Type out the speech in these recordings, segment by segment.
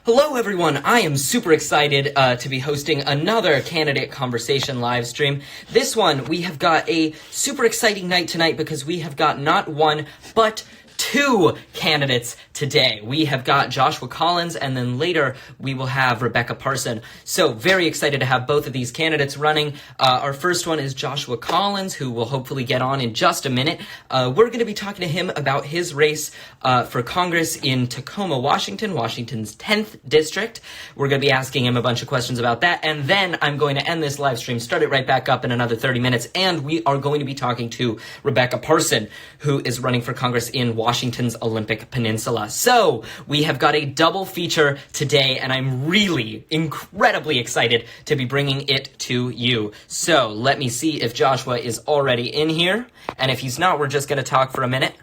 Hello, everyone. I am super excited to be hosting another candidate conversation live stream. This one, we have got a super exciting night tonight because we have got not one, but two candidates today. We have got Joshua Collins, and then later we will have Rebecca Parson. So very excited to have both of these candidates running. Our first one is Joshua Collins, who will hopefully get on in just a minute. We're going to be talking to him about his race for Congress in Tacoma, Washington, Washington's 10th district. We're going to be asking him a bunch of questions about that, and then I'm going to end this live stream, start it right back up in another 30 minutes, and we are going to be talking to Rebecca Parson, who is running for Congress in Washington's Olympic Peninsula. So we have got a double feature today, and I'm really incredibly excited to be bringing it to you. So let me see if Joshua is already in here, and if he's not, we're just going to talk for a minute.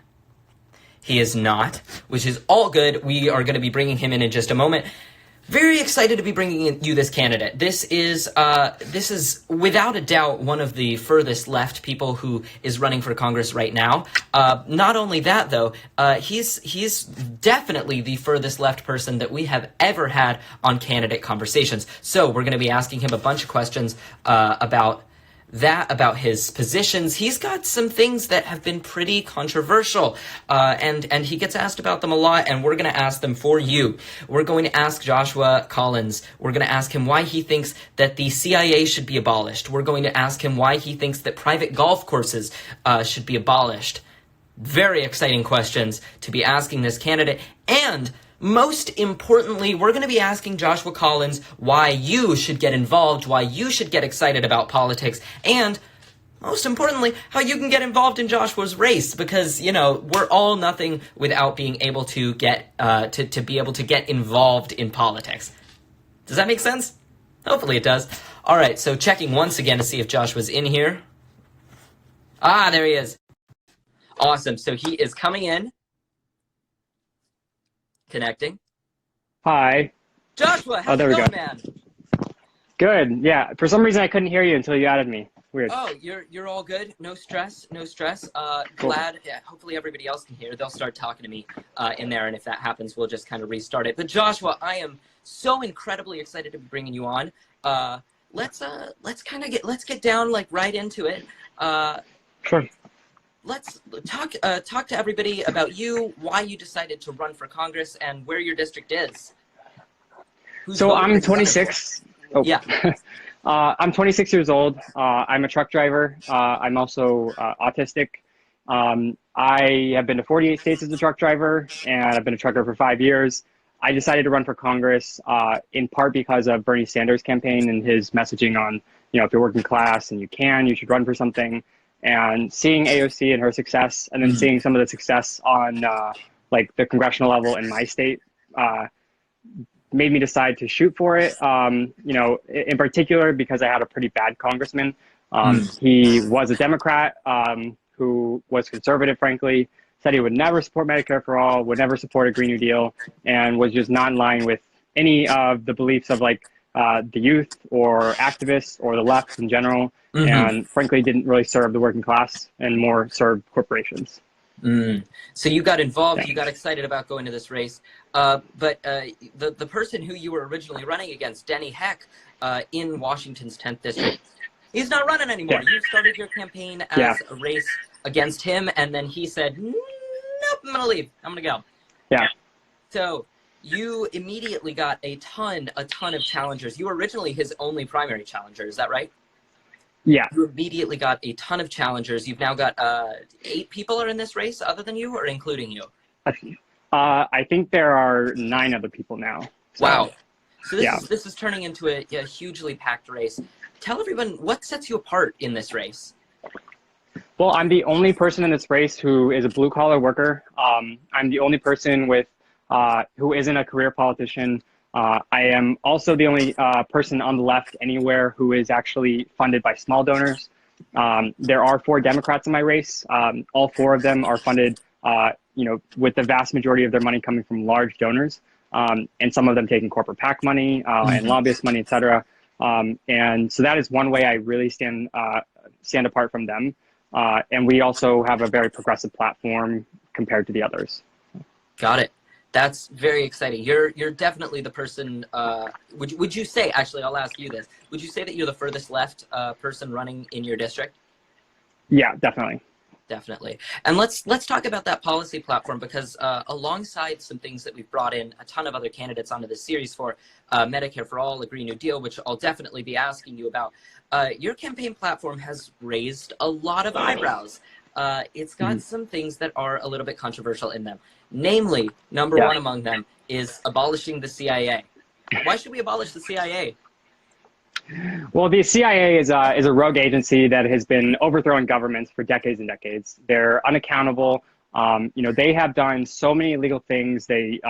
He is not, which is all good. We are going to be bringing him in just a moment. Very excited to be bringing you this candidate. This is without a doubt one of the furthest left people who is running for Congress right now. Not only that, though, he's definitely the furthest left person that we have ever had on candidate conversations. So we're going to be asking him a bunch of questions about his positions. He's got some things that have been pretty controversial, and he gets asked about them a lot, and we're going to ask them for you. We're going to ask Joshua Collins. We're going to ask him why he thinks that the CIA should be abolished. We're going to ask him why he thinks that private golf courses should be abolished. Very exciting questions to be asking this candidate, and most importantly, we're going to be asking Joshua Collins why you should get involved, why you should get excited about politics, and most importantly, how you can get involved in Joshua's race, because, you know, we're all nothing without being able to get to be able to get involved in politics. Does that make sense? Hopefully it does. All right, so checking once again to see if Joshua's in here. Ah, there he is. Awesome. So he is coming in. Connecting. Hi. Joshua, how's it going, man? Good. Yeah. For some reason, I couldn't hear you until you added me. Weird. Oh, you're all good. No stress. No stress. Cool. Glad. Yeah, hopefully everybody else can hear. They'll start talking to me in there, and if that happens, we'll just kind of restart it. But Joshua, I am so incredibly excited to be bringing you on. Let's get down like right into it. Sure. Let's talk to everybody about you, why you decided to run for Congress, and where your district is. So I'm 26. Oh. Yeah. I'm 26 years old. I'm a truck driver. I'm also autistic. I have been to 48 states as a truck driver, and I've been a trucker for 5 years. I decided to run for Congress in part because of Bernie Sanders' campaign and his messaging on, you know, if you're working class and you should run for something. And seeing AOC and her success, and then seeing some of the success on like the congressional level in my state, made me decide to shoot for it. You know, in particular because I had a pretty bad congressman. He was a Democrat who was conservative, frankly, said he would never support Medicare for all, would never support a Green New Deal, and was just not in line with any of the beliefs of like the youth or activists or the left in general. And frankly, didn't really serve the working class and more served corporations. So you got involved, you got excited about going to this race, but the person who you were originally running against, Denny Heck, in Washington's 10th district, he's not running anymore. You started your campaign as a race against him, and then he said, nope, I'm going to leave. I'm going to go. Yeah. So you immediately got a ton of challengers. You were originally his only primary challenger, is that right? Yeah. You immediately got a ton of challengers. You've now got 8 people are in this race other than you, or including you? I think there are 9 other people now. So, wow. So this is turning into a hugely packed race. Tell everyone what sets you apart in this race. Well, I'm the only person in this race who is a blue collar worker. I'm the only person with who isn't a career politician. I am also the only person on the left anywhere who is actually funded by small donors. There are 4 Democrats in my race. All 4 of them are funded, you know, with the vast majority of their money coming from large donors, and some of them taking corporate PAC money and lobbyist money, et cetera. And so that is one way I really stand apart from them. And we also have a very progressive platform compared to the others. Got it. That's very exciting. You're definitely the person. Would you say, actually, I'll ask you this. Would you say that you're the furthest left person running in your district? Yeah, definitely. Definitely. And let's talk about that policy platform, because alongside some things that we've brought in a ton of other candidates onto this series for, Medicare for All, a Green New Deal, which I'll definitely be asking you about, your campaign platform has raised a lot of eyebrows. It's got some things that are a little bit controversial in them. Namely, number one among them is abolishing the CIA. Why should we abolish the CIA? Well, the CIA is a rogue agency that has been overthrowing governments for decades and decades. They're unaccountable. They have done so many illegal things. They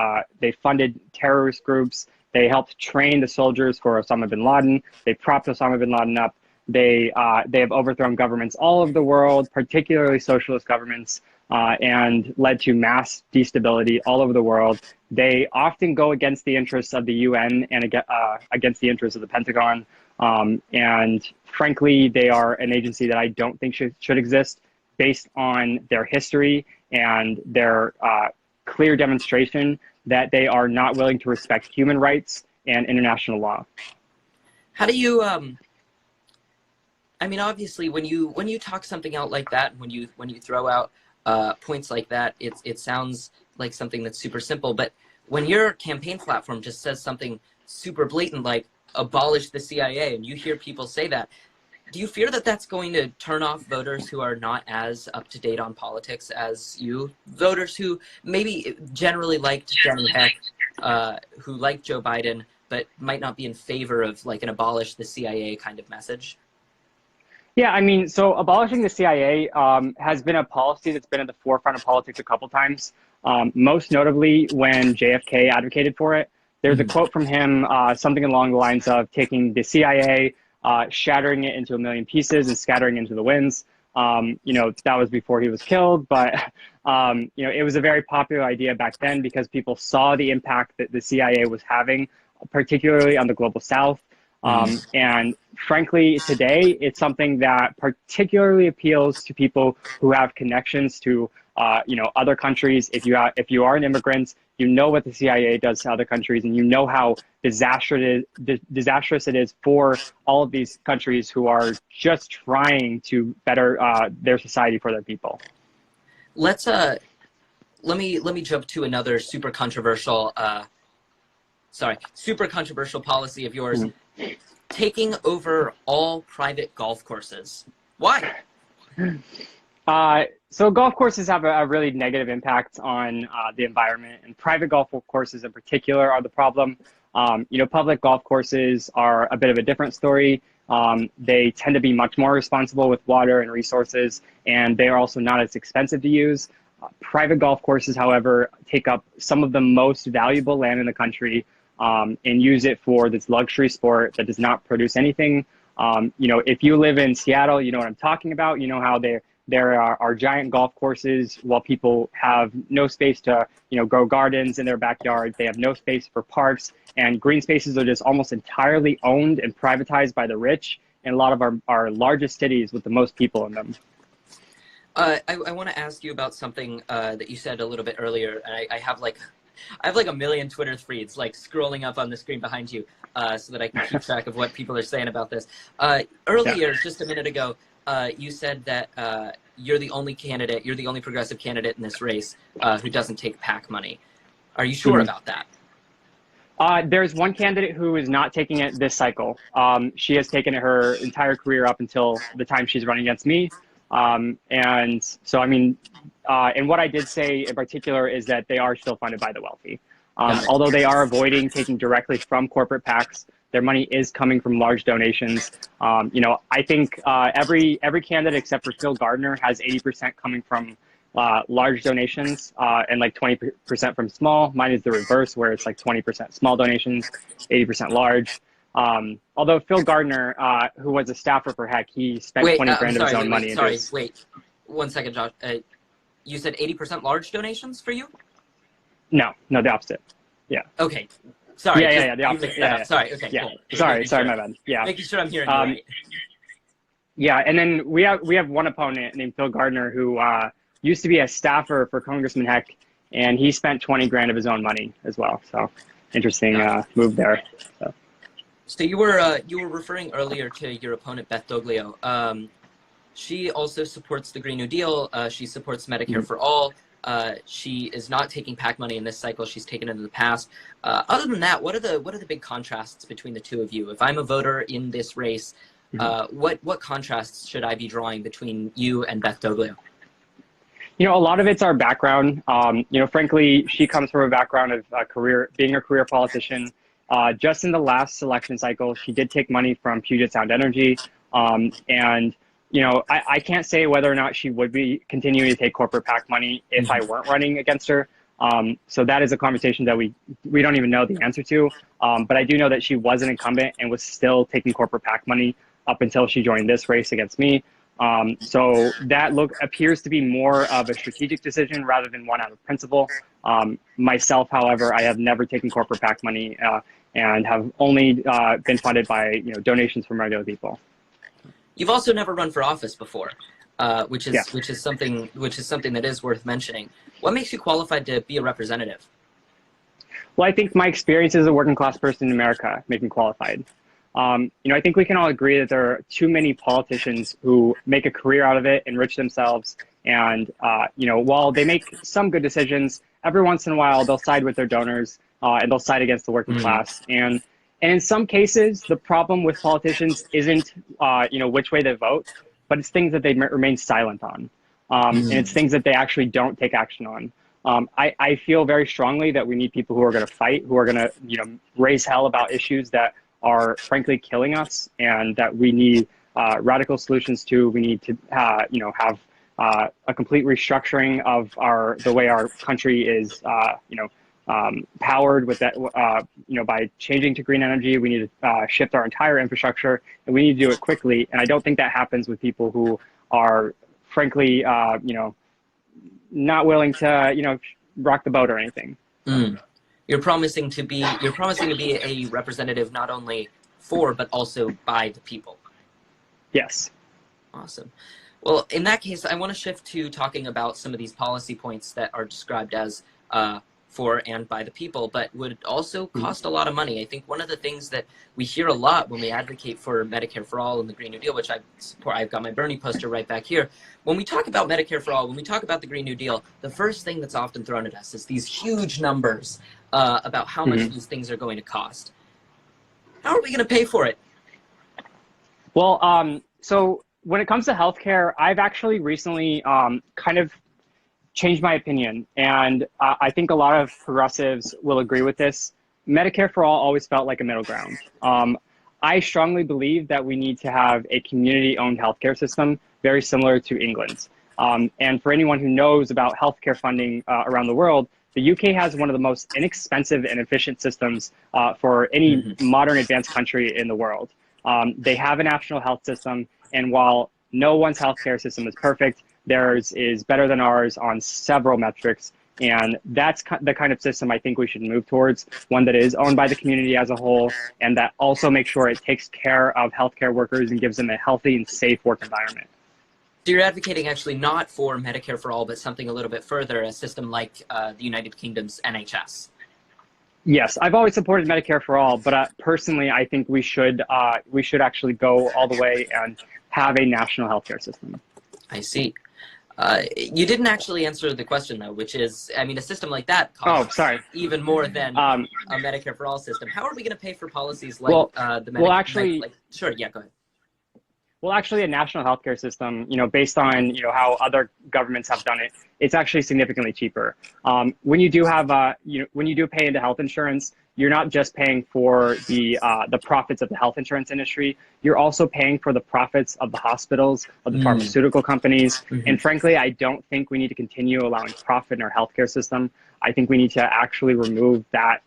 funded terrorist groups. They helped train the soldiers for Osama bin Laden. They propped Osama bin Laden up. They have overthrown governments all over the world, particularly socialist governments, and led to mass destability all over the world. They often go against the interests of the UN and against the interests of the Pentagon. And frankly, they are an agency that I don't think should exist, based on their history and their clear demonstration that they are not willing to respect human rights and international law. How do you, I mean, obviously, when you talk something out like that, when you throw out points like that, it sounds like something that's super simple. But when your campaign platform just says something super blatant like abolish the CIA, and you hear people say that, do you fear that that's going to turn off voters who are not as up to date on politics as you? Voters who maybe generally liked Jenny Heck, who liked Joe Biden, but might not be in favor of like an abolish the CIA kind of message? Yeah, I mean, so abolishing the CIA has been a policy that's been at the forefront of politics a couple times, most notably when JFK advocated for it. There's a quote from him, something along the lines of taking the CIA, shattering it into a million pieces and scattering into the winds. That was before he was killed, but it was a very popular idea back then because people saw the impact that the CIA was having, particularly on the global South. And frankly, today, it's something that particularly appeals to people who have connections to, other countries. If you are an immigrant, you know what the CIA does to other countries, and you know how disastrous it is for all of these countries who are just trying to better their society for their people. Let me jump to another super controversial policy of yours. Taking over all private golf courses. Why? So golf courses have a really negative impact on the environment, and private golf courses in particular are the problem. Public golf courses are a bit of a different story. They tend to be much more responsible with water and resources, and they are also not as expensive to use. Private golf courses, however, take up some of the most valuable land in the country, and use it for this luxury sport that does not produce anything. If you live in Seattle, you know what I'm talking about. You know how there are giant golf courses while people have no space to, grow gardens in their backyard. They have no space for parks, and green spaces are just almost entirely owned and privatized by the rich in a lot of our largest cities with the most people in them. I want to ask you about something that you said a little bit earlier. I have like a million Twitter feeds like scrolling up on the screen behind you, so that I can keep track of what people are saying about this. Earlier, just a minute ago, you said that you're the only progressive candidate in this race who doesn't take PAC money. Are you sure about that? There's one candidate who is not taking it this cycle. She has taken it her entire career up until the time she's running against me. And so, I mean, and what I did say in particular is that they are still funded by the wealthy. Although they are avoiding taking directly from corporate PACs, their money is coming from large donations. I think every candidate except for Phil Gardner has 80% coming from large donations and like 20% from small. Mine is the reverse, where it's like 20% small donations, 80% large. Although Phil Gardner, who was a staffer for Heck, he spent 20 grand of his own money. Wait, 1 second, Josh. You said 80% large donations for you? No, the opposite. Yeah. Okay. Sorry. Yeah, the opposite. Yeah. Sorry. Okay. Yeah. Cool. Sorry, my bad. Yeah. Making sure I'm hearing you right. Yeah, and then we have one opponent named Phil Gardner who used to be a staffer for Congressman Heck. and he spent 20 grand of his own money as well. So interesting move there. So. So you were referring earlier to your opponent Beth Doglio. She also supports the Green New Deal. She supports Medicare for All. She is not taking PAC money in this cycle. She's taken it in the past. Other than that, what are the big contrasts between the two of you? If I'm a voter in this race, what contrasts should I be drawing between you and Beth Doglio? You know, a lot of it's our background. You know, frankly, she comes from a background of being a career politician. Just in the last election cycle, she did take money from Puget Sound Energy. And, you know, I can't say whether or not she would be continuing to take corporate PAC money if I weren't running against her. So that is a conversation that we don't even know the answer to. But I do know that she was an incumbent and was still taking corporate PAC money up until she joined this race against me. So that appears to be more of a strategic decision rather than one out of principle. Myself, however, I have never taken corporate PAC money and have only been funded by donations from regular people. You've also never run for office before, which is something that is worth mentioning. What makes you qualified to be a representative? Well, I think my experience as a working class person in America make me qualified. You know, I think we can all agree that there are too many politicians who make a career out of it, enrich themselves, and you know, while they make some good decisions, every once in a while they'll side with their donors and they'll side against the working class. And in some cases, the problem with politicians isn't you know, which way they vote, but it's things that they remain silent on, and it's things that they actually don't take action on. I feel very strongly that we need people who are going to fight, who are going to raise hell about issues that are frankly killing us, and that we need radical solutions to. We need to have a complete restructuring of the way our country is powered with that by changing to green energy. We need to shift our entire infrastructure, and we need to do it quickly. And I don't think that happens with people who are frankly not willing to rock the boat or anything. You're promising to be a representative not only for but also by the people. Yes. Awesome. Well, in that case, I want to shift to talking about some of these policy points that are described as for and by the people, but would also cost a lot of money. I think one of the things that we hear a lot when we advocate for Medicare for All and the Green New Deal, which I support, I've got my Bernie poster right back here. When we talk about Medicare for All, when we talk about the Green New Deal, the first thing that's often thrown at us is these huge numbers about how much these things are going to cost. How are we going to pay for it? Well, so when it comes to healthcare, I've actually recently kind of changed my opinion, and I think a lot of progressives will agree with this. Medicare for All always felt like a middle ground. I strongly believe that we need to have a community-owned healthcare system, very similar to England's. And for anyone who knows about healthcare funding around the world, the UK has one of the most inexpensive and efficient systems for any modern advanced country in the world. They have a national health system, and while no one's healthcare system is perfect, theirs is better than ours on several metrics. And that's the kind of system I think we should move towards, one that is owned by the community as a whole, and that also makes sure it takes care of healthcare workers and gives them a healthy and safe work environment. So you're advocating actually not for Medicare for All, but something a little bit further, a system like the United Kingdom's NHS. Yes, I've always supported Medicare for All, but personally, I think we should actually go all the way and have a national healthcare system. I see. You didn't actually answer the question, though, which is, I mean, a system like that costs even more than a Medicare for All system. How are we going to pay for policies like the Medicare? Sure, yeah, go ahead. Well, actually, a national healthcare system, based on how other governments have done it, it's actually significantly cheaper. When you do have, when you do pay into health insurance, you're not just paying for the profits of the health insurance industry. You're also paying for the profits of the hospitals, of the pharmaceutical companies. And frankly, I don't think we need to continue allowing profit in our healthcare system. I think we need to actually remove that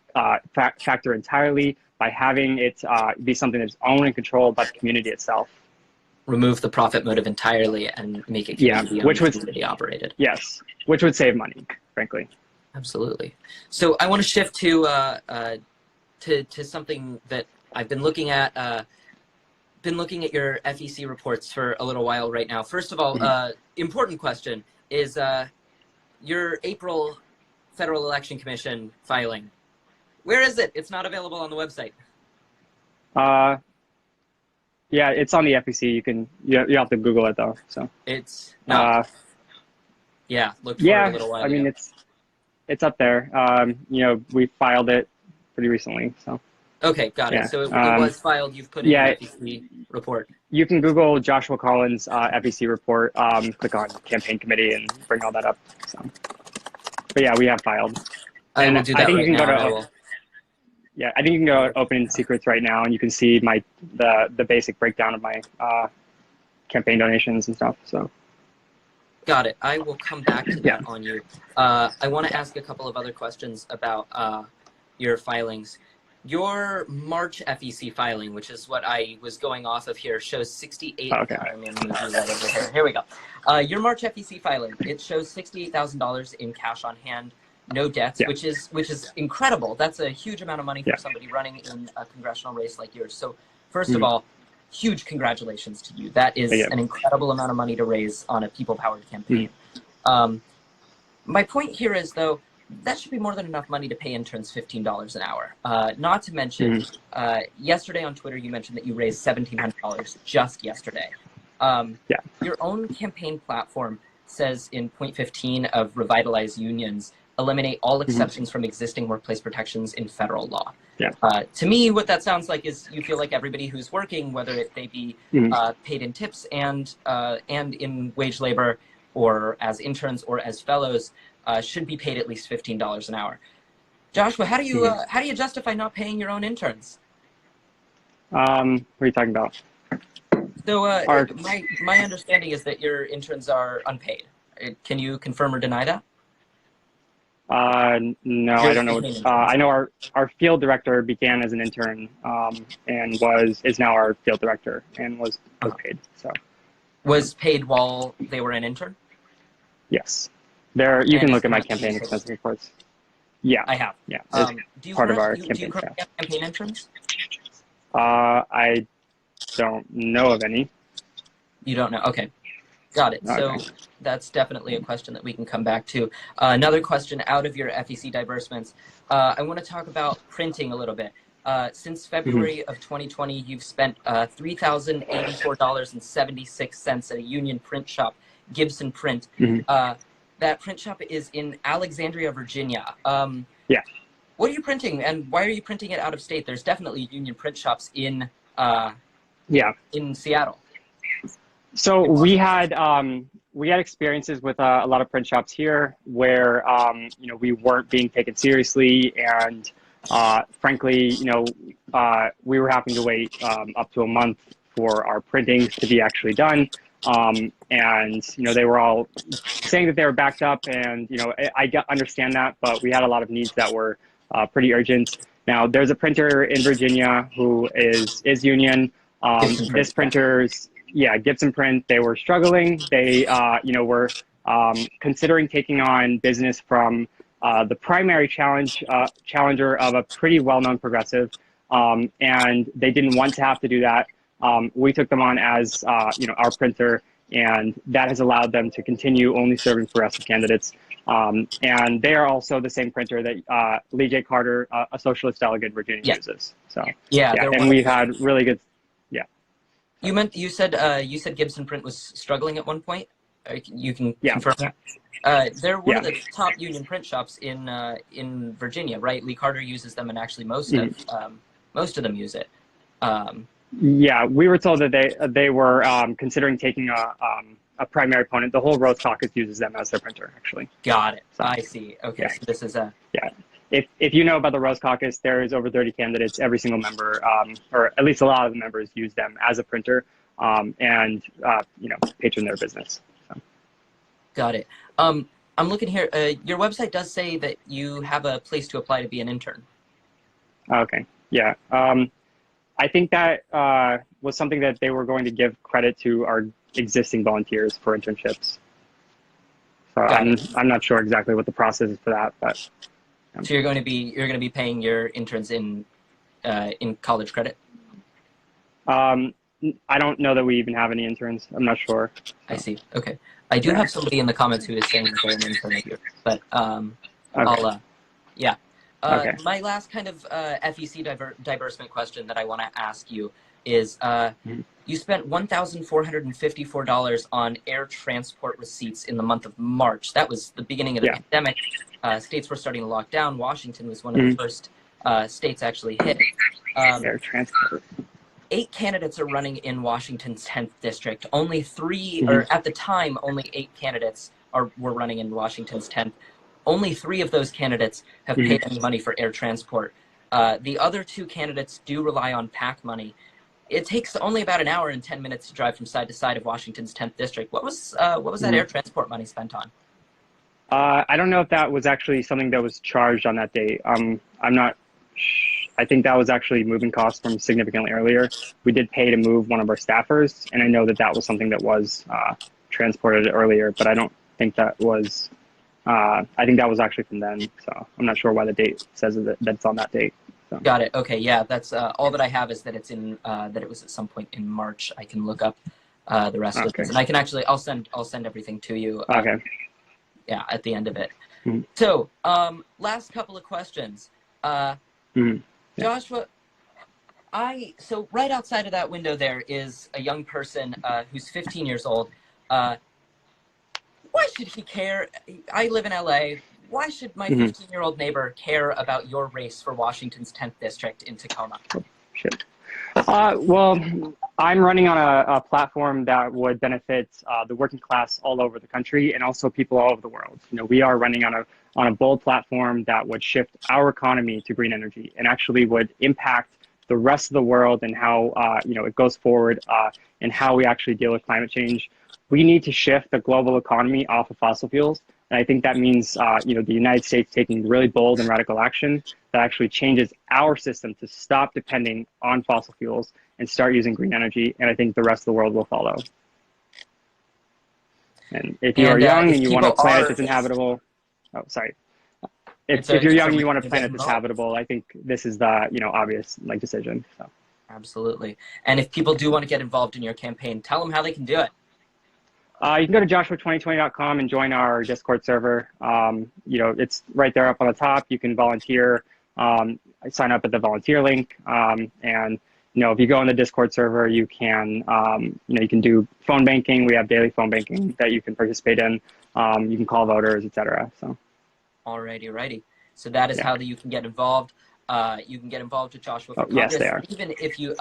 factor entirely by having it be something that's owned and controlled by the community itself. Remove the profit motive entirely and make it community operated. Yes, which would save money, frankly. Absolutely. So I want to shift to something that I've been looking at. Been looking at your FEC reports for a little while right now. First of all, important question is your April Federal Election Commission filing. Where is it? It's not available on the website. Yeah, it's on the FEC. You have to Google it though. So it's not. Yeah, looked for yeah, it a little while I mean ago. it's up there. We filed it pretty recently. So Okay, got yeah, it. So it was filed. You've put in yeah. an FEC report. You can Google Joshua Collins FEC report. Click on campaign committee and bring all that up. So, but yeah, we have filed. I And will do I that think right you can now. go And I to will. yeah, I think you can go to Open Secrets right now, and you can see the basic breakdown of my campaign donations and stuff. So Got it. I will come back to yeah, that on you. I want to ask a couple of other questions about your filings. Your March FEC filing, which is what I was going off of here, shows 68. okay. Let me move that over here. Here we go. Your March FEC filing, it shows $68,000 in cash on hand, no debts, Yeah. which is incredible. That's a huge amount of money for Yeah. somebody running in a congressional race like yours. So first of all, huge congratulations to you. That is an incredible amount of money to raise on a people-powered campaign. My point here is, though, that should be more than enough money to pay interns $15 an hour. Not to mention, yesterday on Twitter, you mentioned that you raised $1,700 just yesterday. Your own campaign platform says in point 15 of Revitalize Unions, eliminate all exceptions from existing workplace protections in federal law. To me, what that sounds like is you feel like everybody who's working, whether they be paid in tips and in wage labor, or as interns or as fellows, should be paid at least $15 an hour. Joshua, how do you justify not paying your own interns? What are you talking about? So my understanding is that your interns are unpaid. Can you confirm or deny that? No, I don't know. I know our field director began as an intern and is now our field director and was paid. So was paid while they were an intern? Yes. You can look at my campaign expense reports. Yeah. I have. Yeah. Do you part of our campaign campaign staff. have campaign interns? I don't know of any. You don't know? Okay. Got it. So that's definitely a question that we can come back to. Another question out of your FEC diversements. I want to talk about printing a little bit. Since February of 2020, you've spent $3,084.76 at a union print shop, Gibson Print. That print shop is in Alexandria, Virginia. What are you printing, and why are you printing it out of state? There's definitely union print shops in Seattle. So we had experiences with a lot of print shops here where we weren't being taken seriously, and frankly, we were having to wait up to a month for our printings to be actually done. And they were all saying that they were backed up, and I understand that, but we had a lot of needs that were pretty urgent. Now there's a printer in Virginia who is union. This printer's Gibson Print. They were struggling. They were considering taking on business from the primary challenger of a pretty well-known progressive, and they didn't want to have to do that. We took them on as our printer, and that has allowed them to continue only serving progressive candidates. And they are also the same printer that Lee J. Carter, a socialist delegate in Virginia, uses. So and we've had really good. You said Gibson Print was struggling at one point. You can confirm that. They're one of the top union print shops in Virginia, right? Lee Carter uses them, and actually most of them use it. We were told that they were considering taking a primary opponent. The whole Rose Caucus uses them as their printer, actually. Got it. So, I see. Okay, so this is a... If you know about the Rose Caucus, there is over 30 candidates. Every single member, or at least a lot of the members, use them as a printer and patron their business. So. Got it. I'm looking here. Your website does say that you have a place to apply to be an intern. Okay. Yeah. I think that was something that they were going to give credit to our existing volunteers for internships. So I'm not sure exactly what the process is for that, but. So you're going to be paying your interns in college credit? I don't know that we even have any interns. I'm not sure. I see. Okay. I do have somebody in the comments who is saying that they're an intern of yours, but Okay. Yeah. Okay. My last kind of FEC diversement question that I want to ask you is you spent $1,454 on air transport receipts in the month of March. That was the beginning of the pandemic. States were starting to lock down. Washington was one of the first states actually hit. Air transport. 8 candidates are running in Washington's 10th district. Only 3, or at the time, only 8 candidates were running in Washington's 10th. Only 3 of those candidates have paid any money for air transport. The other 2 candidates do rely on PAC money. It takes only about an hour and 10 minutes to drive from side to side of Washington's 10th district. What was that air transport money spent on? I don't know if that was actually something that was charged on that date. I'm not. I think that was actually moving costs from significantly earlier. We did pay to move one of our staffers, and I know that that was something that was transported earlier, but I don't think that was. I think that was actually from then, so I'm not sure why the date says that it's on that date. So. Got it. Okay, yeah, that's all that I have is that it's in that it was at some point in March. I can look up the rest of this, and I can actually I'll send everything to you. Okay. Yeah, at the end of it. So, last couple of questions. Joshua, so right outside of that window there is a young person who's 15 years old. Why should he care? I live in LA. Why should my 15-year-old neighbor care about your race for Washington's 10th district in Tacoma? Shit. Well, I'm running on a platform that would benefit the working class all over the country and also people all over the world. You know, we are running on a bold platform that would shift our economy to green energy and actually would impact the rest of the world and how it goes forward and how we actually deal with climate change. We need to shift the global economy off of fossil fuels. And I think that means, the United States taking really bold and radical action that actually changes our system to stop depending on fossil fuels and start using green energy. And I think the rest of the world will follow. And if you are young and you want a planet that's inhabitable, If you're young and you want a planet that's habitable, I think this is the obvious decision. So. Absolutely. And if people do want to get involved in your campaign, tell them how they can do it. You can go to joshua2020.com and join our Discord server. It's right there up on the top. You can volunteer. Sign up at the volunteer link. And if you go on the Discord server, you can you can do phone banking. We have daily phone banking that you can participate in. You can call voters, etc. So. Alrighty. So that is how you can get involved. You can get involved with Joshua for Congress. Yes, they are. Even if you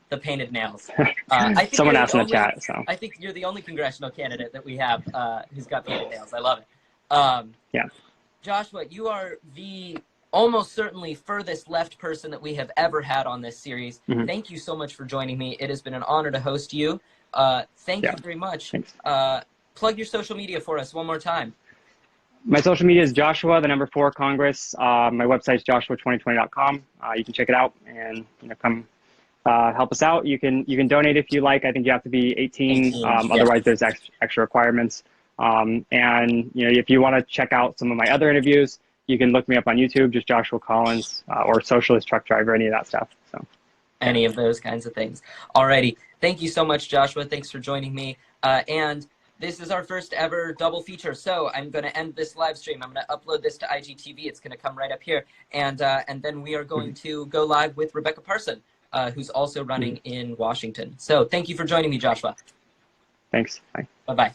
the painted nails. I think someone asked in the chat. So I think you're the only congressional candidate that we have who's got painted nails. I love it. Yeah. Joshua, you are the almost certainly furthest left person that we have ever had on this series. Thank you so much for joining me. It has been an honor to host you. Thank you very much. Plug your social media for us one more time. My social media is Joshua, the number 4 Congress. My website is joshua2020.com. You can check it out and come help us out. You can donate if you like. I think you have to be 18. Otherwise, there's extra requirements. And if you want to check out some of my other interviews, you can look me up on YouTube, just Joshua Collins or Socialist Truck Driver, any of that stuff. So any of those kinds of things. Alrighty. Thank you so much, Joshua. Thanks for joining me. And this is our first ever double feature. So I'm going to end this live stream. I'm going to upload this to IGTV. It's going to come right up here. And then we are going to go live with Rebecca Parson, who's also running in Washington. So thank you for joining me, Joshua. Thanks. Bye. Bye-bye.